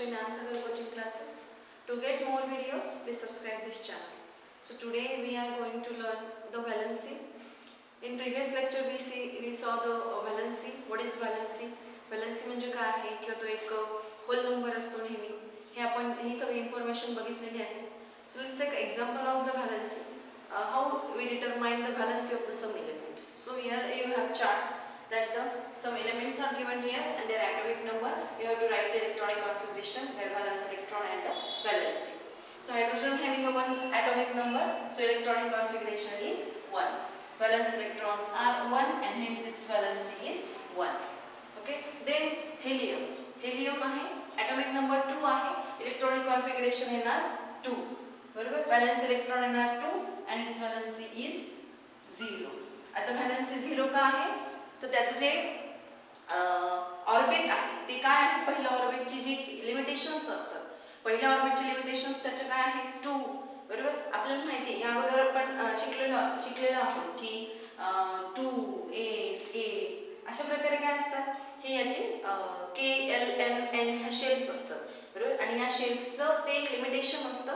Jnana Sagar coaching classes. To get more videos, please subscribe this channel. So today we are going to learn the valency. In previous lecture we saw the valency. What is valency? Valency म्हणजे काय आहे किंवा तो एक hole number असतो नेहमी. हे आपण ही सगळी इन्फॉर्मेशन बघितलेली आहे. So let's take example of the valency. How we determine the valency of the sum elements. So here you have chart that the some elements are given here and their atomic number. You have to write the electronic configuration, their valence electron and the valency. So hydrogen having a one atomic number, so electronic configuration is 1. Valence electrons are 1 and hence its valency is 1. Okay. Then helium. Helium आहे atomic number 2 आहे, electronic configuration येणार 2. बरोबर. Valence electron येणार 2 and its valency is 0. आता valency 0 का आहे? तर त्याचं जे ऑर्बिट आहे ते काय आहे? पहिल्या ऑर्बिटची जी लिमिटेशन्स असतात, पहिल्या ऑर्बिटची लिमिटेशन्स त्याचे काय आहे? 2. बरोबर. आपल्याला माहिती आहे, या अगोदर आपण शिकलेलो आहोत की 2 8 8 अशा प्रकारे काय असतात, हे याचे के एल एम एन ह्या शेल्स असतात. बरोबर. आणि या शेल्सचं ते एक लिमिटेशन असतं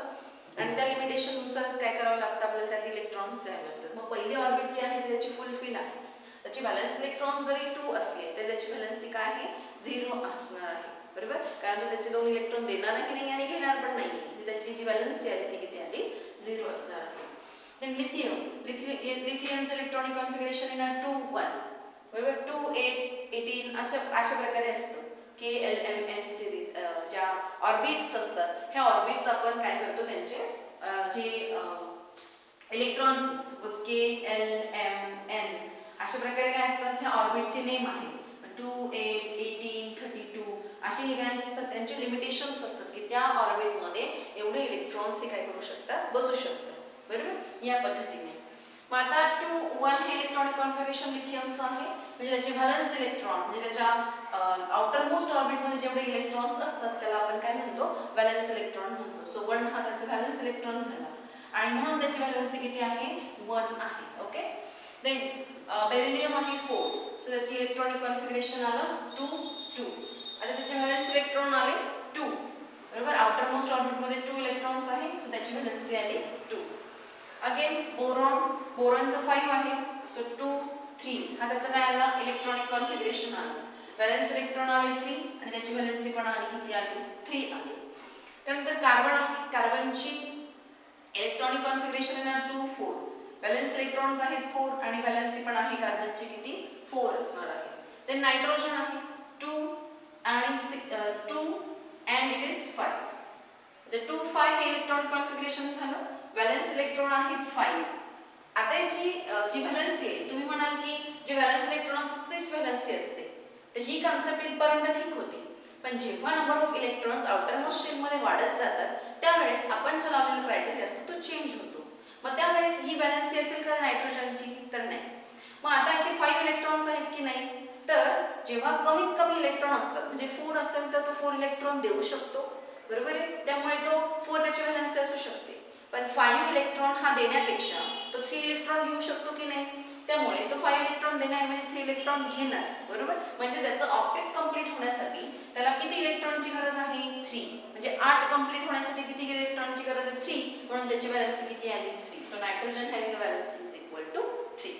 आणि त्या लिमिटेशननुसारच काय करावं लागतं, आपल्याला त्यात इलेक्ट्रॉन्स द्यावे लागतात. मग पहिली ऑर्बिट जी आहे त्याची फुलफिल आहे, त्याची व्हॅलेन्स इलेक्ट्रॉन्स जरी 2 असले तर त्याची व्हॅलेन्सी काय आहे? 0 असणार आहे. बरोबर. कारण तो त्याचे 2 इलेक्ट्रॉन देणारही नाही आणि घेणार पण नाही. त्याची जी व्हॅलेन्सी आहे ती किती आली? 0 असणार आहे. Then lithium. लिथियमचं इलेक्ट्रॉनिक कॉन्फिगरेशन येणार 2 1. बरोबर. 2 8 18 अशा प्रकारे असतं. के एल एम एन चे ज्या ऑर्बिट्स असतात, ह्या ऑर्बिट्स आपण काय करतो, त्यांचे जे इलेक्ट्रॉन्स सपोज के एल एम एन अशा प्रकारे काय असतात, ह्या ऑर्बिटचे नेम आहे. 2 8 18 32 असे हे काय असतात, त्यांचे लिमिटेशन्स असतात की त्या ऑर्बिटमध्ये एवढे इलेक्ट्रॉन्स हे काय करू शकतात, बसू शकतात. बरोबर. या पद्धतीने मग आता 2 1 हे इलेक्ट्रॉनिक कॉन्फिगरेशन लिथियमचं आहे, म्हणजे त्याचे व्हॅलेन्स इलेक्ट्रॉन म्हणजे त्याच्या आउटर मोस्ट ऑर्बिटमध्ये जेवढे इलेक्ट्रॉन्स असतात त्याला आपण काय म्हणतो, व्हॅलेन्स इलेक्ट्रॉन म्हणतो. सो 1 हा त्याचा व्हॅलेन्स इलेक्ट्रॉन झाला आणि म्हणून त्याची व्हॅलेन्सी किती आहे? 1 आहे. ओके. देन बेरिलियम आहे 4. सो त्याची इलेक्ट्रॉनिक कॉन्फिगरेशन आलं 2 2. आता त्याचे व्हॅलेन्स इलेक्ट्रॉन आले 2. बरोबर. आउटर मोस्ट ऑर्बिटमध्ये 2 इलेक्ट्रॉन्स आहे, सो त्याची व्हॅलेन्सी आली 2. Again boron. बोरॉनचं 5 आहे, सो 2 3 हा त्याचा काय आला? इलेक्ट्रॉनिक कॉन्फिगरेशन आलं. व्हॅलेन्स इलेक्ट्रॉन आले 3 आणि त्याची व्हॅलेन्सी पण आली किती आली? 3 आली. त्यानंतर कार्बन आहे. कार्बनची इलेक्ट्रॉनिक कॉन्फिगरेशन येणार 2 4. व्हॅलेन्स इलेक्ट्रॉन्स आहेत 4 आणि व्हॅलेन्सी पण आहे कार्बनची किती? 4 असणार आहे. देन नायट्रोजन आहे 2 आणि 2 and it is 5. The 2 5 हे इलेक्ट्रॉनिक कॉन्फिगरेशन झालं. व्हॅलेन्स इलेक्ट्रॉन आहेत 5. आता याची जी व्हॅलेन्सी आहे, तुम्ही म्हणाल की जे व्हॅलेन्स इलेक्ट्रॉन असतात तीच व्हॅलेन्सी असते, तर ही कन्सेप्ट इथपर्यंत ठीक होती. पण जेव्हा number of electrons outermost शेलमध्ये वाढत जातात त्यावेळेस आपण जो लावलेला क्रायटेरिया असतो तो चेंज होतो. मग त्यावेळेस ही व्हॅलेन्सी असेल का नायट्रोजनची? तर नाही. मग आता इथे 5 इलेक्ट्रॉन्स आहेत की नाही, तर जेव्हा कमीत कमी इलेक्ट्रॉन असतात म्हणजे 4 असेल तर तो 4 इलेक्ट्रॉन देऊ शकतो. बरोबर आहे. त्यामुळे तो 4 त्याची व्हॅलेन्सी असू शकते. पण 5 इलेक्ट्रॉन हा देण्यापेक्षा तो 3 इलेक्ट्रॉन घेऊ शकतो की नाही, त्यामुळे तो 5 इलेक्ट्रॉन देण्याऐवजी 3 इलेक्ट्रॉन घेणार. बरोबर. म्हणजे त्याचं ऑक्टेट कंप्लीट होण्यासाठी त्याला किती इलेक्ट्रॉनची गरज आहे? 3. म्हणजे 8 कंप्लीट होण्यासाठी किती इलेक्ट्रॉनची गरज आहे? 3. म्हणून त्याची व्हॅलेन्सी किती आली? 3. So nitrogen having a valency is equal to 3.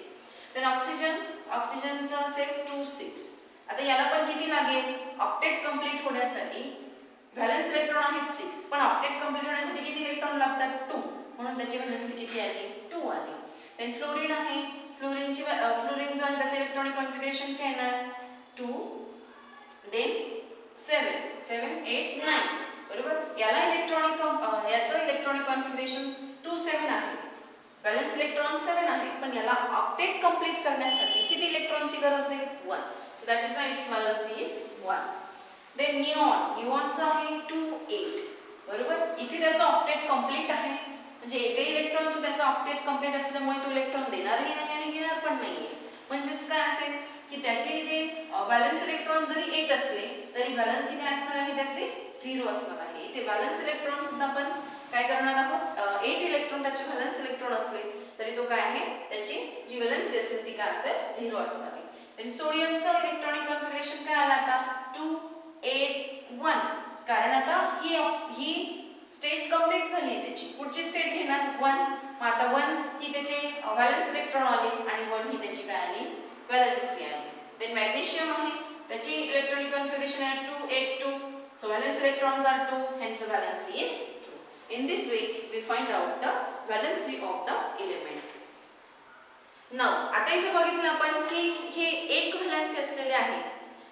Then oxygen. ऑक्सिजनचं असेल 2 6. आता याला पण किती लागेल? ऑक्टेट कंप्लीट होण्यासाठी व्हॅलेन्स इलेक्ट्रॉन आहेत 6, पण ऑक्टेट कंप्लीट होण्यासाठी किती इलेक्ट्रॉन लागतात? 2. म्हणून त्याची व्हॅलेन्सी किती आली? 2 आली. देन फ्लोरीन आहे. फ्लोरीन जो आहे त्याचे इलेक्ट्रॉनिक कॉन्फिगरेशन काय येणार? 2 देन 7 7 8 9. बरोबर. याला याचं इलेक्ट्रॉनिक कॉन्फिगरेशन 2 7 आहे. व्हॅलेन्स इलेक्ट्रॉन 7 आहे, पण याला ऑक्टेट कंप्लीट करण्यासाठी किती इलेक्ट्रॉनची गरज आहे? 1. So that is why its valency is 1. Then neon. निऑनचं आहे 2 8. बरोबर. इथे त्याचं ऑक्टेट कंप्लीट आहे, म्हणजे एकही इलेक्ट्रॉन तो त्याचा ऑक्टेट कंप्लीट असल्यामुळे तो इलेक्ट्रॉन देणारही नाही आणि घेणार पण नाहीये. म्हणजेच काय असेल की त्याचे जे व्हॅलेन्स इलेक्ट्रॉन जरी 8 असले तरी व्हॅलेन्सी काय असणार आहे? त्याचे 0 असणार आहे. इथे व्हॅलेन्स इलेक्ट्रॉन सुद्धा आपण काय करणार आहोत? 8 इलेक्ट्रॉन त्याचे व्हॅलेन्स इलेक्ट्रॉन असले तरी तो काय आहे? त्याची जी व्हॅलेन्सी असेल ती काय असेल? 0 असणार आहे. देन सोडियमचं इलेक्ट्रॉनिक कॉन्फिगरेशन काय आलं आता? 2 8 1. कारण आता ही स्टेट कंप्लीट झाली आहे त्याची. पुढची स्टेट घेणार 1. मग आता 1 ही त्याची व्हॅलेन्स इलेक्ट्रॉन आली आणि 1 ही त्याची काय आली, व्हॅलेन्सी आली. देन मॅग्नेशियम आहे, त्याची इलेक्ट्रॉनिक कन्फिगरेशन आहे 2 8 2. So valence electrons are 2, hence the valency is 2. In this way we find out the valency of the element. Now आता इथे बघितलं आपण की हे एक व्हॅलेन्सी असलेले आहे,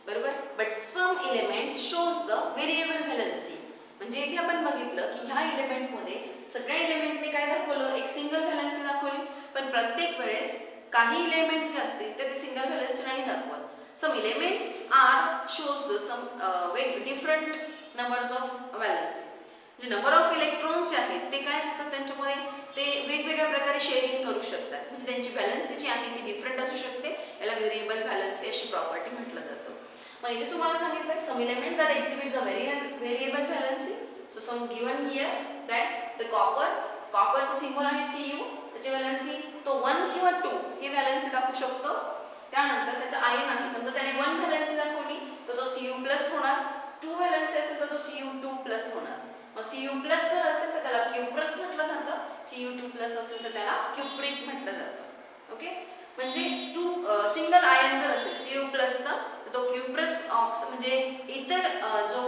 बरोबर. But some elements shows the variable valency. म्हणजे इथे आपण बघितलं की ह्या एलिमेंट मध्ये सगळ्या एलिमेंटने काय दाखवलं, एक सिंगल व्हॅलेन्सी दाखवली. पण प्रत्येक वेळेस काही एलिमेंट जे असते ते सिंगल व्हॅलेन्सी नाही दाखवत. Some elements are shows the some different numbers of valencies. जे नंबर ऑफ इलेक्ट्रॉन्स जे आहेत ते काय असतात, त्यांच्यामध्ये ते वेगवेगळ्या प्रकारे शेअरिंग करू शकतात. म्हणजे त्यांची व्हॅलेन्सी जी आहे ती डिफरंट असू शकते. याला व्हेरिएबल व्हॅलेन्सी अशी प्रॉपर्टी म्हटलं जातं. मग इथे तुम्हाला सांगितलं some elements that exhibits a variable valency. So some given here that the कॉपरचं सिम्बॉल आहे Cu. त्याची व्हॅलेन्सी तो 1 किंवा 2 ही व्हॅलेन्सी दाखवू शकतो. त्यानंतर त्याचा आयन आहे, समजा त्याने 1 व्हॅलेन्सी दाखवली तर तो Cu+ होणार. 2 व्हॅलेन्सी असेल तर तो Cu2+ होणार. मग Cu+ जर असेल तर त्याला Q+ म्हटलं जातं. Cu2+ असेल तर त्याला क्युप्रिक म्हटलं जातं. ओके. म्हणजे 2 सिंगल आयन जर असेल Cu+चा तर तो Q+ म्हणजे इतर जो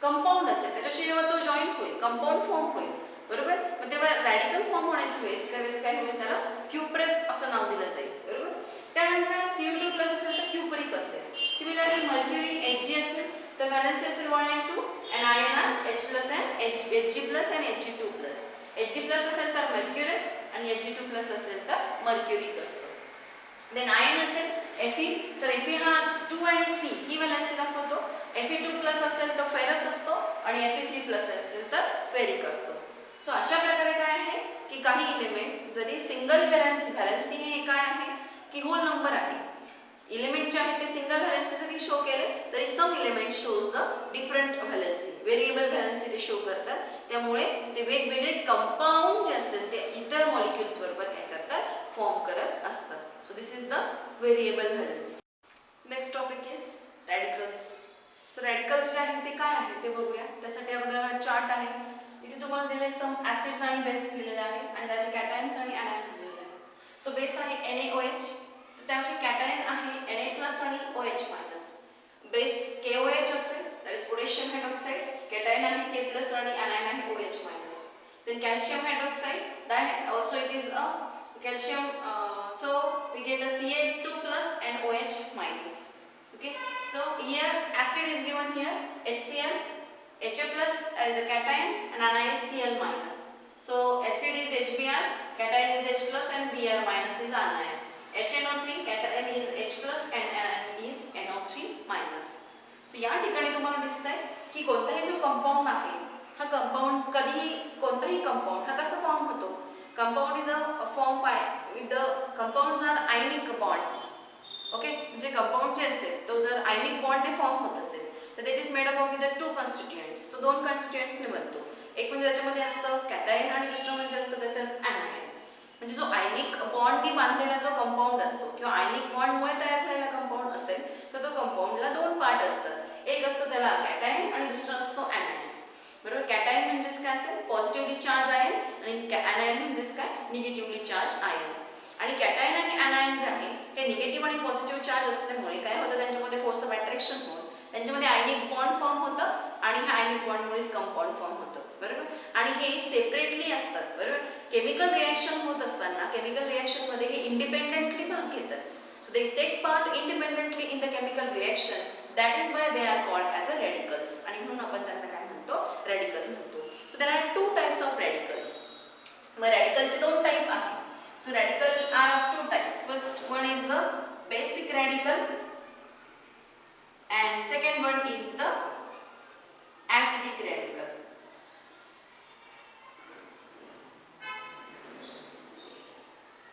कंपाऊंड असेल त्याच्याशी जेव्हा तो जॉईन होईल, कंपाऊंड फॉर्म होईल, बरोबर. मग तेव्हा रॅडिकल फॉर्म होण्याची वेळेस काय होईल, त्याला Q+ असं नाव दिलं जाईल, बरोबर. त्यानंतर Cu2+ असेल तर क्युप्रिक असेल. सिमिलरली मर्क्युरी Hg असेल तर व्हॅलेन्सी असेल 1 and 2 and ion H+ and Hg+ and Hg2+. Hg+ असेल तर मर्क्युरस आणि Hg2+ असेल तर मर्क्युरिक असतो. देन आयन असेल Fe तर Fe हा 2 आणि 3 ही व्हॅलेन्सी दाखवतो. Fe2+ असेल तर फेरस असतो आणि Fe3+ असेल तर फेरिक असतो. सो अशा प्रकारे काय आहे की काही एलिमेंट जरी सिंगल व्हॅलेन्सी हे काय आहे की होल नंबर आहे. एलिमेंट जे आहे ते सिंगल व्हॅलेन्सी जरी शो केले तरी some element shows the different valency, variable valency ते शो करतात. त्यामुळे ते वेगवेगळे कंपाऊंड जे असेल ते इतर मॉलिक्युल्स बरोबर काय करतात, फॉर्म करत असतात. So this is the variable valency. Next topic is radicals. So radicals जे आहेत ते काय आहेत ते बघूया. त्यासाठी आपल्याला चार्ट आहे. इथे तुम्हाला दिले सम ऍसिड्स आणि बेस दिलेले आहेत आणि त्याचे कॅटायन्स आणि ॲनायन्स दिलेले आहेत. सो बेस आहे NaOH, तर त्याचे कॅटायन आहे Na+ आणि OH-. बेस KOH असेल that is potassium hydroxide, cation आहे K+ आणि ॲनायन आहे OH-. Then calcium hydroxide that also it is a calcium, so we get a Ca2+ and OH-. Okay, so here acid is given here HCl, Ha+ is a cation and anion Cl-. so acid is HBr, cation is H+ and Br- is anion. HNO3 cation is H+ and anion is NO3-. so या ठिकाणी तुम्हाला दिसतंय की कोणताही जो compound आहे हा compound कधीही कोणताही कंपाऊंड हा कसा फॉर्म होतो. Compound is a form by with the compounds are ionic bonds. Okay, म्हणजे कंपाऊंड जे असेल तो जर आयनिक बॉन्डने फॉर्म होत असेल तर that is made up of with 2 constituents. तो 2 कॉन्स्टिट्युएंटने बनतो. एक म्हणजे त्याच्यामध्ये असतं कॅटायन आणि दुसरं म्हणजे असतं त्याच्यात ॲनायन. म्हणजे जो आयनिक बॉन्डनी बांधलेला जो कंपाऊंड असतो किंवा आयनिक बॉन्डमुळे तयार झालेला कंपाऊंड असेल तर तो कंपाऊंडला 2 पार्ट असतात. एक असतं त्याला कॅटायन आणि दुसरं असतो ॲनायन, बरोबर. कॅटायन म्हणजेच काय असेल पॉझिटिव्हली चार्ज आयन आणि ॲनायन म्हणजेच काय निगेटिव्हली चार्ज आयन. आणि कॅटायन आणि ॲनायन जे आहे हे निगेटिव्ह आणि पॉझिटिव्ह चार्ज असल्यामुळे काय होतं त्यांच्यामध्ये फोर्स ऑफ अट्रॅक्शन होऊन त्यांच्यामध्ये आयनिक बॉन्ड फॉर्म होतं आणि ह्या आयनिक बॉन्डमुळेच कंपाऊंड फॉर्म होतं, बरोबर. आणि हे सेपरेटली असतात, बरोबर. केमिकल रिॲक्शन होत असताना केमिकल रिॲक्शनमध्ये हे इंडिपेंडेंटली भाग घेतात. So they take part independently in the chemical reaction. That is why they are called as a radicals. आणि म्हणून आपण त्यांना काय म्हणतो, रॅडिकल म्हणतो. So there are 2 types of radicals. मग रॅडिकलचे 2 टाइप आहेत. So radical are of 2 types. First one is the basic radical and second one is the acidic radical.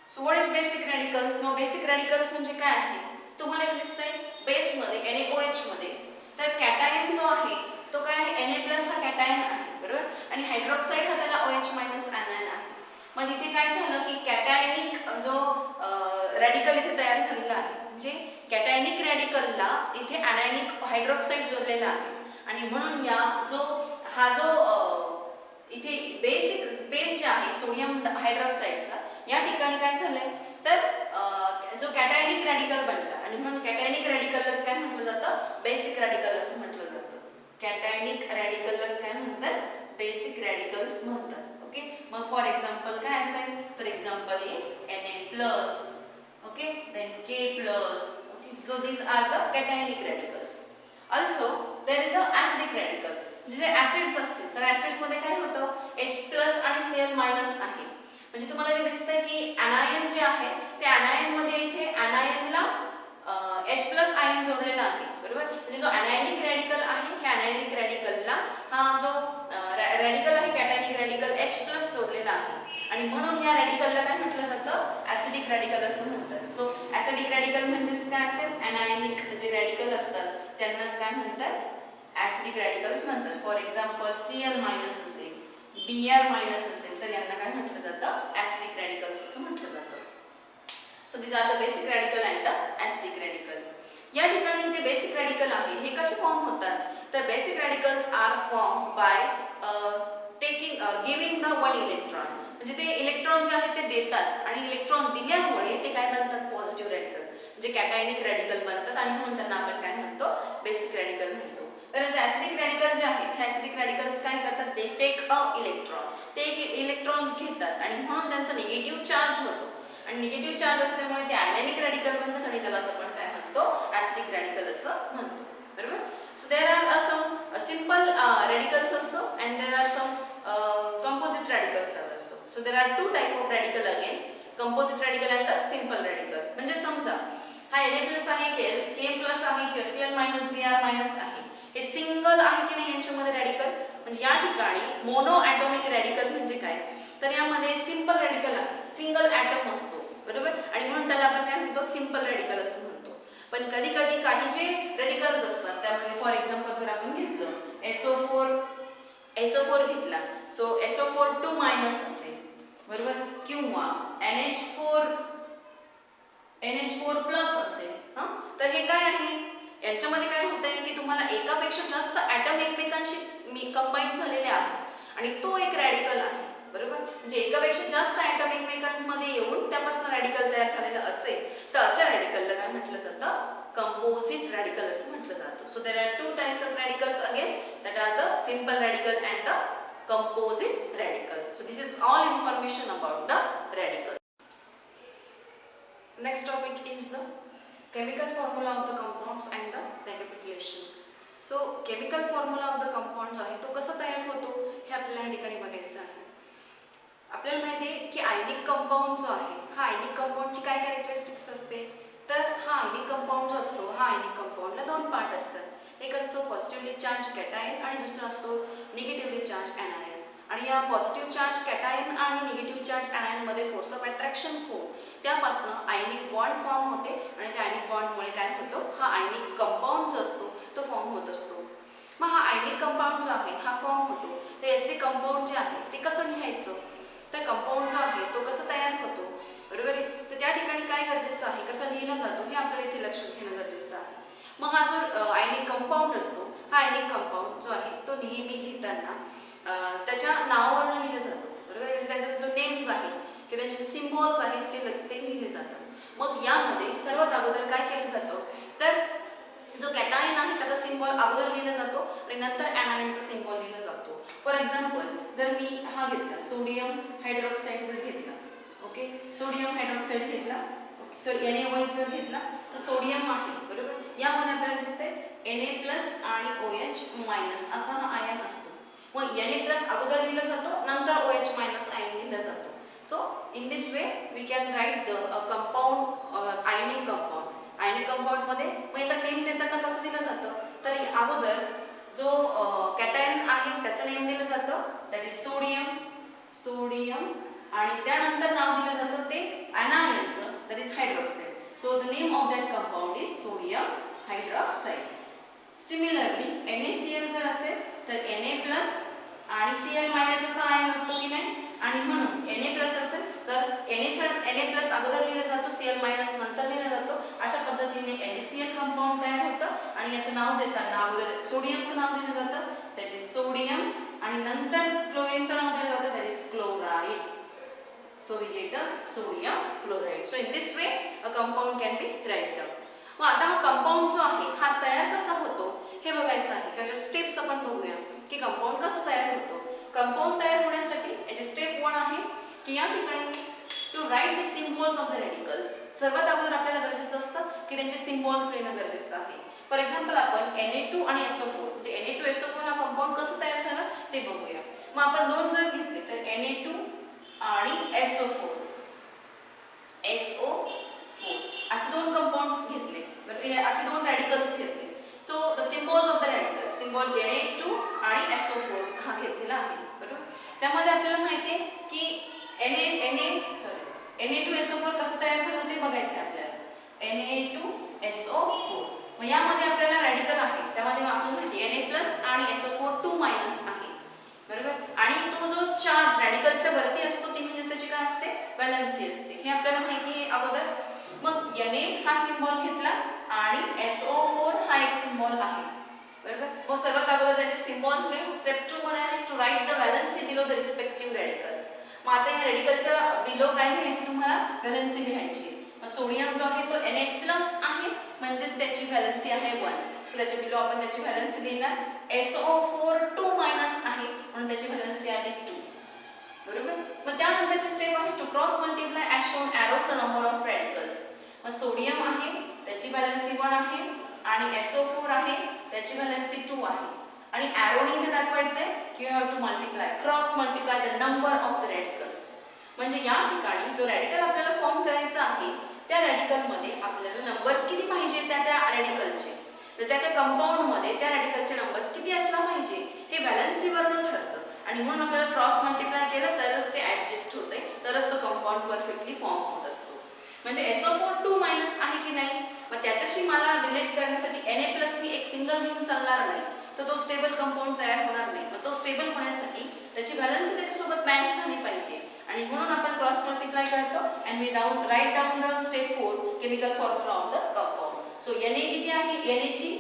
So what is basic radicals? Now basic radicals म्हणजे काय आहे तुम्हाला इथे दिसतंय base मध्ये NaOH मध्ये तर कॅटायन जो आहे तो काय आहे Na+ हा कॅटायन आहे, बरोबर. आणि हायड्रॉक्साइड हा त्याला OH- anion आहे. मग इथे काय झालं की कॅटायनिक जो रॅडिकल इथे तयार झालेला आहे म्हणजे कॅटायनिक रॅडिकलला इथे ॲनायनिक हायड्रॉक्साइड जोडलेला आहे आणि म्हणून हा जो इथे बेस जे आहे सोडियम हायड्रॉक्साईडचा, या ठिकाणी काय झालंय तर जो कॅटायनिक रॅडिकल बनला आणि म्हणून कॅटायनिक रॅडिकलच काय म्हटलं जातं, बेसिक रॅडिकल असं म्हटलं जातं. कॅटायनिक रॅडिकलच काय म्हणतात, बेसिक रॅडिकल्स म्हणतात. ओके, मग फॉर एक्झाम्पल काय असेल तर example is Na+, okay, then K+, okay, so these are the cationic radicals. Also there is a acidic radical. जे ऍसिड्स असतील तर ऍसिड्स मध्ये काय होतं, H+ आणि Cl- आहे. म्हणजे तुम्हाला हे दिसतंय की anion जे आहे ते anion मध्ये इथे anion H+ आयन जोडलेला आहे, बरोबर. म्हणजे जो anionic रॅडिकल आहे, ह्या anionic रॅडिकलला हा जो रॅडिकल आहे कॅटायनिक रॅडिकल H+ जोडलेला आहे आणि म्हणून या रॅडिकलला काय म्हटलं जातं, ऍसिडिक रॅडिकल असं म्हणतात. सो ऍसिडिक रॅडिकल म्हणजेच काय असेल, anionic जे रॅडिकल असतात त्यांनाच काय म्हणतात, ऍसिडिक रॅडिकल्स म्हणतात. फॉर एक्झाम्पल Cl- असेल, Br- असेल तर यांना काय म्हटलं जातं, ऍसिडिक रॅडिकल्स असं म्हटलं जातं. So these are the basic radical and the acidic radical. या ठिकाणी जे बेसिक रॅडिकल आहे हे कसे फॉर्म होतात, तर basic radicals are form by giving the 1 electron. म्हणजे ते इलेक्ट्रॉन जे आहे ते देतात आणि इलेक्ट्रॉन दिल्यामुळे ते काय बनतात, पॉझिटिव्ह रॅडिकल म्हणजे कॅटायनिक रॅडिकल बनतात आणि म्हणून त्यांना आपण काय म्हणतो, बेसिक रॅडिकल म्हणतो. तर ऍसिडिक रॅडिकल जे आहेत हे ऍसिडिक रॅडिकल्स काय करतात, ते टेक अ इलेक्ट्रॉन, ते इलेक्ट्रॉन्स घेतात आणि म्हणून त्यांचा निगेटिव्ह चार्ज होतो आणि निगेटिव्ह चार्ज असल्यामुळे ते ॲनायनिक रॅडिकल बनतात आणि त्यालाच आपण काय म्हणतो, ऍसिडिक रॅडिकल असं म्हणतो, बरोबर. So there are some simple radicals also and there are some composite radicals also. So there are 2 type of radical again, composite radical and simple radical. म्हणजे समजा हा Na+ आहे, K+ आहे किंवा Cl- Br- आहे, हे सिंगल आहे की नाही यांच्यामध्ये रॅडिकल. म्हणजे या ठिकाणी मोनो ॲटॉमिक रॅडिकल म्हणजे काय, तर यामध्ये सिंपल रॅडिकल आहे, सिंगल ॲटम असतो, बरोबर, आणि म्हणून त्याला आपण काय म्हणतो, सिंपल रॅडिकल असं म्हणतो. पण कधी कधी काही जे रॅडिकल्स असतात त्यामध्ये फॉर एक्झाम्पल जर आपण घेतलं SO4 घेतला, सो SO4 2- असेल, बरोबर, किंवा NH4+ असेल, तर हे काय आहे, यांच्यामध्ये काय होतंय की तुम्हाला एकापेक्षा जास्त ॲटम एकमेकांशी कंबाईन झालेले आहेत आणि तो एक रॅडिकल आहे, बरोबर. म्हणजे एकापेक्षा जास्त ॲटम एकमेकांमध्ये येऊन त्यापासून रॅडिकल तयार झालेलं असेल तर अशा रॅडिकलला काय म्हटलं जातं, कंपोजिट रॅडिकल असं म्हटलं जातं. So there are 2 types of radicals again, that are the simple radical and the composite radical. So this is all information about the radical. Next topic is the chemical formula of the compounds and the recapitulation. So chemical formula of the compounds आहे तो कसा तयार होतो हे आपल्याला या ठिकाणी बघायचं आहे. आपल्याला माहिती आहे की आयनिक कंपाऊंड जो आहे, हा आयनिक कंपाऊंडची काय कॅरेक्टरिस्टिक्स असते, तर हा आयनिक कंपाऊंड जो असतो, हा आयनिक कंपाऊंडला 2 पार्ट असतात. एक असतो पॉझिटिव्हली चार्ज कॅटायन आणि दुसरा असतो निगेटिव्हली चार्ज ॲनायन. आणि या पॉझिटिव्ह चार्ज कॅटायन आणि निगेटिव्ह चार्ज ॲनायन मध्ये फोर्स ऑफ अट्रॅक्शन होऊन त्यापासून आयनिक बॉन्ड फॉर्म होते आणि त्या आयनिक बॉन्डमुळे काय होतो, हा आयनिक कंपाऊंड जो असतो तो फॉर्म होत असतो. मग हा आयनिक कंपाऊंड जो आहे हा फॉर्म होतो, तर याचे कंपाऊंड जे आहे ते कसं लिहायचं, तर कंपाऊंड जो आहे तो कसं तयार होतो, बरोबर आहे. तर त्या ठिकाणी काय गरजेचं आहे, कसा लिहिला जातो हे आपल्याला इथे लक्षात घेणं गरजेचं आहे. मग हा जो आयनिक कंपाऊंड असतो, हा आयनिक कंपाऊंड जो आहे तो नेहमी लिहिताना त्याच्या नावावरून लिहिला जातो, बरोबर. म्हणजे त्यांचा जो नेम्स आहे किंवा त्यांचे जे सिम्बॉल्स आहेत ते लिहिले जातात. मग यामध्ये सर्वात अगोदर काय केलं जातं, तर जो कॅटायन आहे त्याचा सिम्बॉल अगोदर लिहिला जातो आणि नंतर ॲनायनचा सिम्बॉल लिहिला जातो. फॉर एक्झाम्पल जर मी हा घेतला सोडियम हायड्रॉक्साईड जर घेतला, ओके, सोडियम हायड्रॉक्साईड घेतला, सर NaOH जर घेतला तर सोडियम आहे, बरोबर. यामध्ये आपल्याला दिसतंय Na+ आणि OH- असा हा आयन असतो. मग Na+ अगोदर लिहिला जातो, नंतर OH- आयन लिहिला जातो. So in this way we can write the compound ionic compound. Ionic compound मध्ये मग इथं नेम देताना कसं दिलं जातं, तर अगोदर जो कॅटायन आहे त्याचं नेम दिलं जातं, दॅट इज सोडियम आणि त्यानंतर नाव दिलं जातं ते ॲनायनचं, that is hydroxide. So the name of that compound is sodium hydroxide. Similarly NaCl जर असेल तर Na+ आणि Cl- असा आयन असतो की नाही, आणि म्हणून Na+ असेल तर Na+ अगोदर लिहिला जातो, Cl- नंतर लिहिला जातो. अशा पद्धतीने NaCl कंपाऊंड तयार होतं आणि याचं नाव देताना अगोदर सोडियमचं नाव दिलं जातं, दॅट इज सोडियम, आणि नंतर क्लोरीनचं नाव दिलं जातं, that is chloride. So we get the sodium chloride. So in this way a compound can be derived out. मग आता हा कंपाऊंड जो आहे हा तयार कसा होतो हे बघायचं आहे. त्याच्या स्टेप्स आपण बघूया की कंपाऊंड कसं तयार होतो. कंपाऊंड तयार होण्यासाठी याची स्टेप 1 आहे की या ठिकाणी to write the symbols of the radicals. सर्वात अगोदर आपल्याला गरजेचं असतं की त्यांचे सिम्बॉल्स लिहिणं गरजेचं आहे. फॉर एक्झाम्पल आपण Na2 आणि SO4 म्हणजे Na2SO4 हा कंपाऊंड कसं तयार झाला ते बघूया. मग आपण दोन जर घेतले तर Na2 आणि SO4 असे दोन कंपाऊंड घेतले बरोबर, असे दोन रॅडिकल्स घेतले. So the symbols of the radical symbol Na2 आणि SO4 हा घेतलेला आहे बरोबर. त्यामध्ये आपल्याला माहिती आहे की Na2SO4 कसं तयार झालं ते बघायचं आहे आपल्याला. Na2SO4 मग यामध्ये आपल्याला रॅडिकल आहे त्यामध्ये आपल्याला माहिती आहे Na+ आणि SO4 2- आहे बरोबर. आणि तो जो चार्ज रॅडिकलच्या वरती असतो ती म्हणजे त्याची काय असते, व्हॅलेन्सी असते, हे आपल्याला माहिती आहे अगोदर. मग Na हा सिम्बॉल घेतला आणि SO4 हा एक सिम्बॉल आहे बरोबर. मग सर्वात अगोदर त्याचे सिम्बॉल्स लिहू. स्टेप 2 मध्ये आहे to write the valency below the respective radical. मग आता या रॅडिकलच्या बिलो काय लिहायची, तुम्हाला व्हॅलेन्सी लिहायची. मग सोडियम जो आहे तो Na+ आहे म्हणजेच त्याची व्हॅलेन्सी आहे 1. सो त्याच्या बिलो आपण त्याची व्हॅलेन्सी लिहिणार. SO4 2- आहे म्हणून त्याची व्हॅलेन्सी आली 2 बरोबर. मग त्यानंतरची स्टेप आहे to cross multiply as shown arrows the number of radicals. मग सोडियम आहे त्याची व्हॅलेन्सी 1 आहे आणि SO4 आहे त्याची व्हॅलेन्सी 2 आहे आणि एरोने इथे दाखवायचे की you have to multiply cross multiply the number of the radicals. म्हणजे या ठिकाणी जो रॅडिकल आपल्याला फॉर्म करायचा आहे त्या रॅडिकलमध्ये आपल्याला नंबर्स किती पाहिजे त्या रॅडिकलचे, तर त्या कंपाऊंडमध्ये त्या रॅडिकलचे नंबर्स किती असला पाहिजे हे व्हॅलेन्सीवरून ठरतं. आणि म्हणून आपल्याला क्रॉस मल्टिप्लाय केलं तरच ते ॲडजस्ट होते, तरच तो कंपाऊंड परफेक्टली फॉर्म होत असतो. म्हणजे SO4 2- आहे की नाही, मग त्याच्याशी मला रिलेट करण्यासाठी Na+ ही एक सिंगल घेऊन चालणार नाही, तर तो स्टेबल कंपाऊंड तयार होणार नाही. मग तो स्टेबल होण्यासाठी त्याची व्हॅलेन्सी त्याच्यासोबत मॅच झाली पाहिजे आणि म्हणून आपण क्रॉस मल्टिप्लाय करतो and we write down the step 4 chemical formula of the compound. So Na किती आहे, Na ची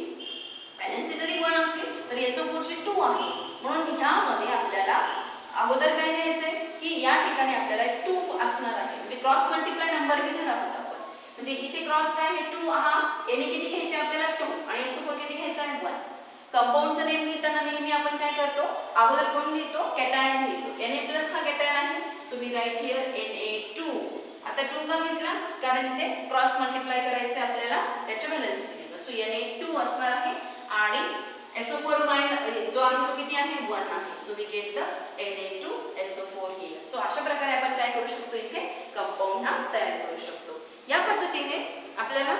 व्हॅलेन्सी जरी 1 असली तरी SO4 ची 2 आहे. म्हणून ह्यामध्ये आपल्याला अगोदर काय लिहायचंय की या ठिकाणी आपल्याला 2 असणार आहे, म्हणजे क्रॉस मल्टिप्लाय नंबर घेणार आहोत आपण. म्हणजे इथे क्रॉस काय आहे 2 हा Na किती घ्यायचे आपल्याला 2 आणि SO4 किती घ्यायचा आहे 1. कंपाऊंडचं नेम लिहिताना नेहमी आपण काय करतो, अगोदर कोण लिहितो, कॅटायन लिहितो. Na+ हा कॅटायन आहे, so we write here Na2. आता 2 का घेतला, कारण इथे क्रॉस मल्टिप्लाय करायचे आपल्याला त्याची व्हॅलेन्सी. सो Na2 असणार आहे आणि SO4 जो आहे तो किती आहे 1 आहे. So we get the Na2SO4 here. So अशा प्रकारे आपण काय करू शकतो, इथे कंपाऊंड हा तयार करू शकतो. या पद्धतीने आपल्याला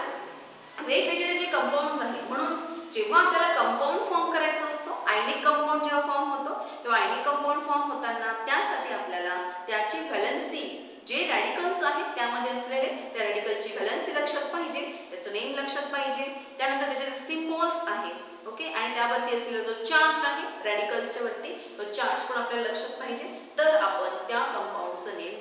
वेगवेगळे जे कंपाऊंड्स आहेत, म्हणून जेव्हा आपल्याला कंपाऊंड फॉर्म करायचा असतो, आयनिक कंपाऊंड जेव्हा फॉर्म होतो तेव्हा आयनिक कंपाऊंड फॉर्म होताना त्यासाठी आपल्याला त्याची व्हॅलेन्सी जे रॅडिकल्स आहेत त्यामध्ये असलेले त्या रॅडिकलची व्हॅलेन्सी लक्षात पाहिजे, त्याचं नेम लक्षात पाहिजे, त्यानंतर त्याचे जे सिम्बॉल्स आहेत ओके, आणि त्यावरती असलेला जो चार्ज आहे रॅडिकल्सच्या वरती तो चार्ज पण आपल्याला लक्षात पाहिजे, तर आपण त्या कंपाऊंडचं नेम